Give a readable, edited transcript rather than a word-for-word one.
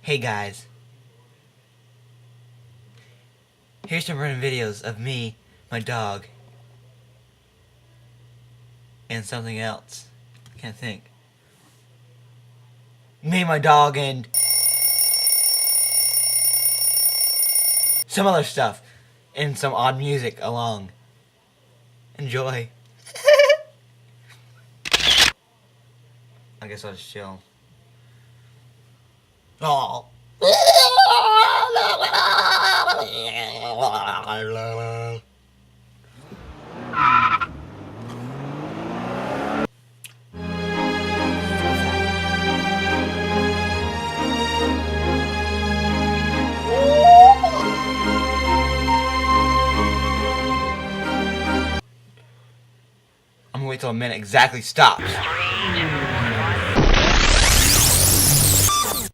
Hey guys, here's some random videos of me, my dog, and something else. Can't think. Me, my dog, and some other stuff, and some odd music along. Enjoy. I guess I'll just chill. Oh. I'm gonna wait till a minute exactly stops.